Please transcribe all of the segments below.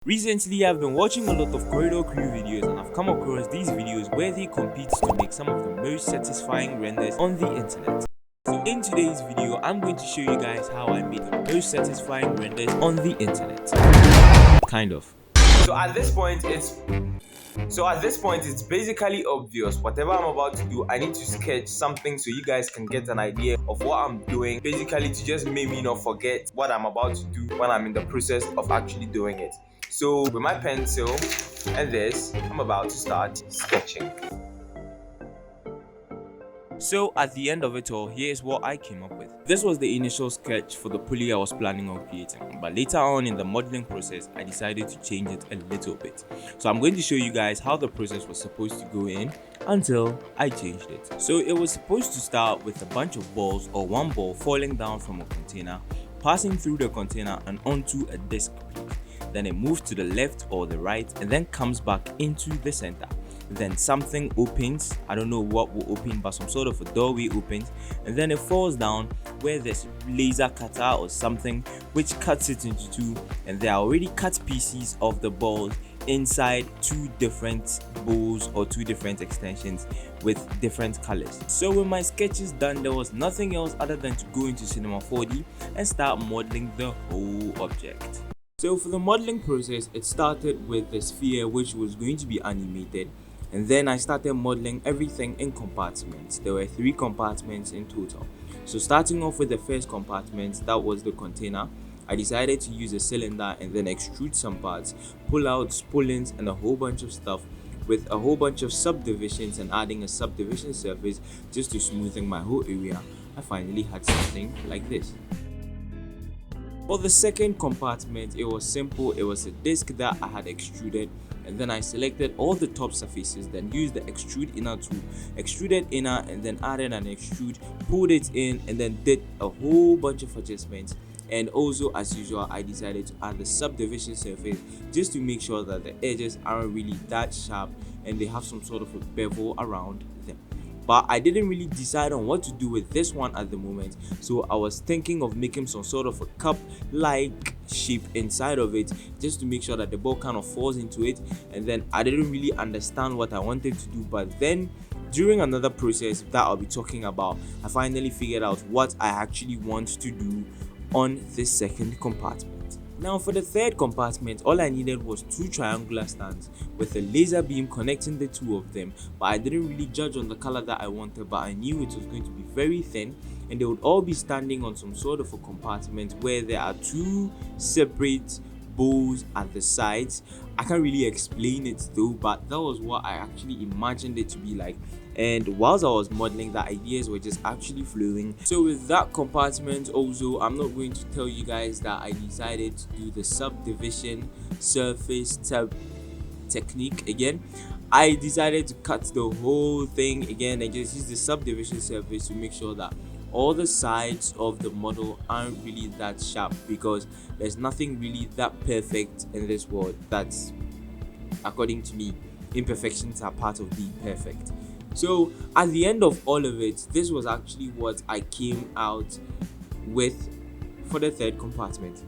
Recently, I've been watching a lot of corridor crew videos and I've come across these videos where they compete to make some of the most satisfying renders on the internet. So in today's video, I'm going to show you guys how I made the most satisfying renders on the internet. Kind of. So at this point, it's basically obvious. Whatever I'm about to do, I need to sketch something so you guys can get an idea of what I'm doing. Basically, to just make me not forget what I'm about to do when I'm in the process of actually doing it. So with my pencil and this, I'm about to start sketching. So at the end of it all, here's what I came up with. This was the initial sketch for the pulley I was planning on creating, but later on in the modeling process, I decided to change it a little bit. So I'm going to show you guys how the process was supposed to go in until I changed it. So it was supposed to start with a bunch of balls or one ball falling down from a container, passing through the container and onto a disc plate. Then it moves to the left or the right and then comes back into the center. Then something opens, I don't know what will open, but some sort of a doorway opens, and then it falls down where there's laser cutter or something which cuts it into two, and there are already cut pieces of the balls inside two different bowls or two different extensions with different colors. So with my sketches done, there was nothing else other than to go into Cinema 4D and start modeling the whole object. So for the modeling process, it started with the sphere which was going to be animated, and then I started modeling everything in compartments. There were 3 compartments in total. So starting off with the first compartment, that was the container, I decided to use a cylinder and then extrude some parts, pull out spoolings and a whole bunch of stuff with a whole bunch of subdivisions and adding a subdivision surface just to smoothing my whole area. I finally had something like this. For the second compartment, it was simple. It was a disc that I had extruded, and then I selected all the top surfaces, then used the extrude inner tool, extruded inner, and then added an extrude, pulled it in, and then did a whole bunch of adjustments. And also, as usual, I decided to add the subdivision surface just to make sure that the edges aren't really that sharp and they have some sort of a bevel around them. But I didn't really decide on what to do with this one at the moment, so I was thinking of making some sort of a cup-like shape inside of it just to make sure that the ball kind of falls into it, and then I didn't really understand what I wanted to do. But then during another process that I'll be talking about, I finally figured out what I actually want to do on this second compartment. Now for the third compartment, all I needed was 2 triangular stands with a laser beam connecting the 2 of them, but I didn't really judge on the color that I wanted, but I knew it was going to be very thin and they would all be standing on some sort of a compartment where there are 2 separate bowls at the sides. I can't really explain it though, but that was what I actually imagined it to be like. And whilst I was modeling, the ideas were just actually flowing. So with that compartment also, I'm not going to tell you guys that I decided to do the subdivision surface technique again. I decided to cut the whole thing again and just use the subdivision surface to make sure that all the sides of the model aren't really that sharp, because there's nothing really that perfect in this world. That's, according to me, imperfections are part of being perfect. So at the end of all of it, this was actually what I came out with for the third compartment.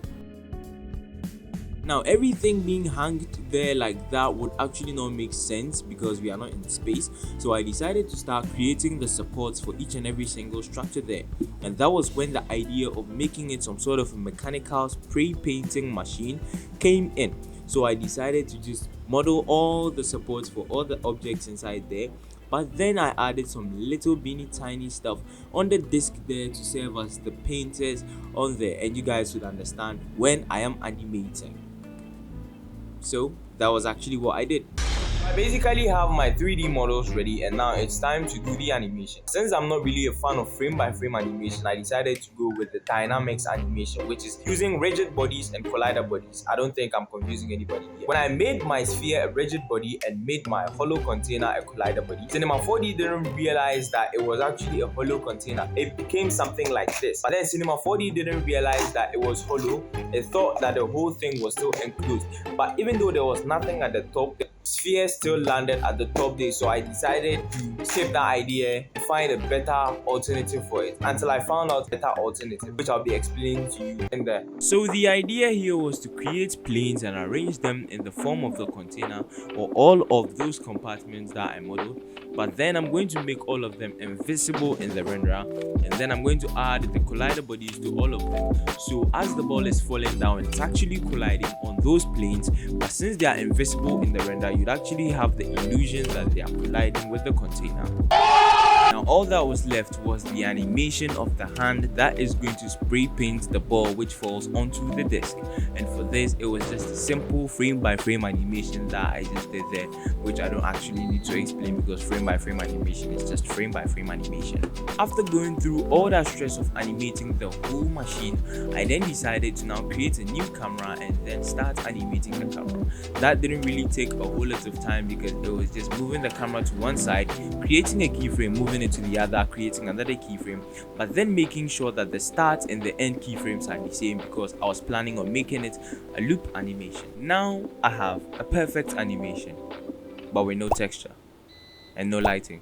Now everything being hanged there like that would actually not make sense because we are not in space, so I decided to start creating the supports for each and every single structure there, and that was when the idea of making it some sort of a mechanical spray painting machine came in. So I decided to just model all the supports for all the objects inside there, but then I added some little tiny stuff on the disc there to serve as the painters on there, and you guys would understand when I am animating. So that was actually what I did. I basically have my 3D models ready, and now it's time to do the animation. Since I'm not really a fan of frame by frame animation, I decided to go with the dynamics animation, which is using rigid bodies and collider bodies. I don't think I'm confusing anybody here. When I made my sphere a rigid body and made my hollow container a collider body, Cinema 4D didn't realize that it was actually a hollow container. It became something like this. But then Cinema 4D didn't realize that it was hollow. It thought that the whole thing was still enclosed. But even though there was nothing at the top, sphere still landed at the top there, so I decided to save that idea and find a better alternative for it until I found out better alternative, which I'll be explaining to you in there. So the idea here was to create planes and arrange them in the form of the container or all of those compartments that I modeled, but then I'm going to make all of them invisible in the renderer, and then I'm going to add the collider bodies to all of them. So as the ball is falling down, it's actually colliding on those planes, but since they are invisible in the render, you'd actually have the illusion that they are colliding with the container. Now all that was left was the animation of the hand that is going to spray paint the ball which falls onto the disc, and for this it was just a simple frame by frame animation that I just did there, which I don't actually need to explain because frame by frame animation is just frame by frame animation. After going through all that stress of animating the whole machine, I then decided to now create a new camera and then start animating the camera. That didn't really take a whole lot of time because it was just moving the camera to one side, creating a keyframe, moving it to the other, creating another keyframe, but then making sure that the start and the end keyframes are the same because I was planning on making it a loop animation. Now I have a perfect animation, but with no texture and no lighting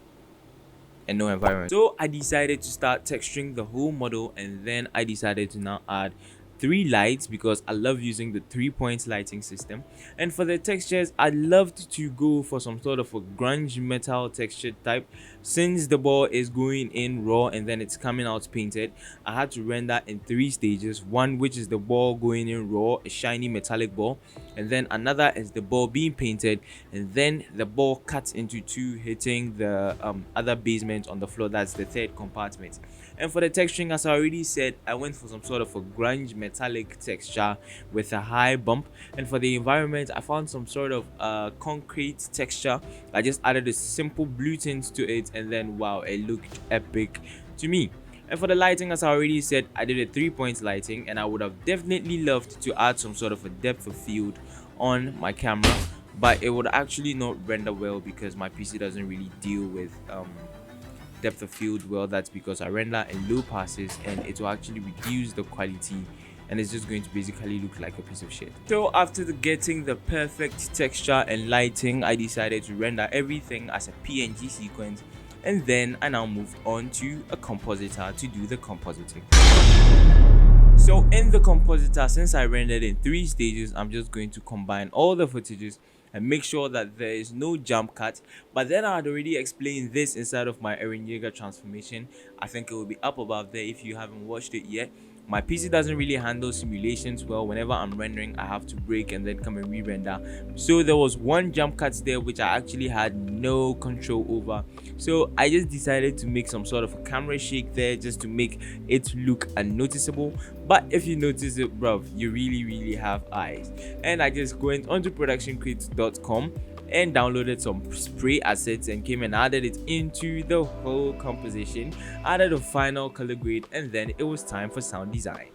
and no environment. So I decided to start texturing the whole model, and then I decided to now add 3 lights because I love using the 3-point lighting system. And for the textures, I loved to go for some sort of a grunge metal texture type. Since the ball is going in raw and then it's coming out painted, I had to render in 3 stages. One which is the ball going in raw, a shiny metallic ball, and then another is the ball being painted, and then the ball cuts into 2 hitting the other basement on the floor. That's the 3rd compartment. And for the texturing, as I already said, I went for some sort of a grunge metallic texture with a high bump. And for the environment, I found some sort of concrete texture. I just added a simple blue tint to it, and then wow, it looked epic to me. And for the lighting, as I already said, I did a 3-point lighting, and I would have definitely loved to add some sort of a depth of field on my camera, but it would actually not render well because my PC doesn't really deal with depth of field well. That's because I render in low passes and it will actually reduce the quality, and it's just going to basically look like a piece of shit. So after getting the perfect texture and lighting, I decided to render everything as a PNG sequence, and then I now moved on to a compositor to do the compositing. So in the compositor, since I rendered in 3 stages, I'm just going to combine all the footages and make sure that there is no jump cut. But then I had already explained this inside of my Eren Yeager transformation. I think it will be up above there if you haven't watched it yet. My PC doesn't really handle simulations well. Whenever I'm rendering, I have to break and then come and re-render. So there was one jump cut there which I actually had no control over. So I just decided to make some sort of a camera shake there just to make it look unnoticeable. But if you notice it, bruv, you really have eyes. And I just went onto productioncrate.com and downloaded some spray assets and came and added it into the whole composition, added a final color grade, and then it was time for sound design.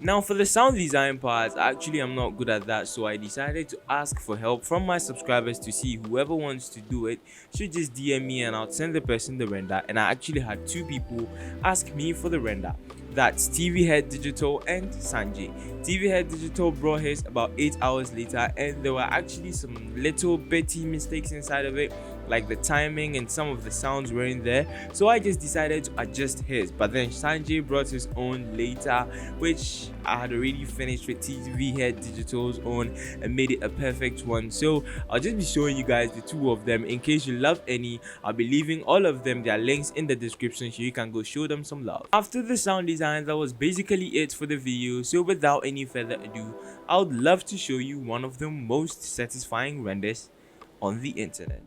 Now for the sound design part, actually I'm not good at that, so I decided to ask for help from my subscribers to see whoever wants to do it should just DM me and I'll send the person the render. And I actually had 2 people ask me for the render. That's TVHeadDigital and Sanjay. TVHeadDigital brought his about 8 hours later, and there were actually some little bitty mistakes inside of it, like the timing and some of the sounds weren't there, so I just decided to adjust his. But then Sanjay brought his own later, which I had already finished with TVHeadDigital's own and made it a perfect one. So I'll just be showing you guys the 2 of them. In case you love any, I'll be leaving all of them, their links in the description, so you can go show them some love. After the sound design, that was basically it for the video. So without any further ado, I would love to show you one of the most satisfying renders on the internet.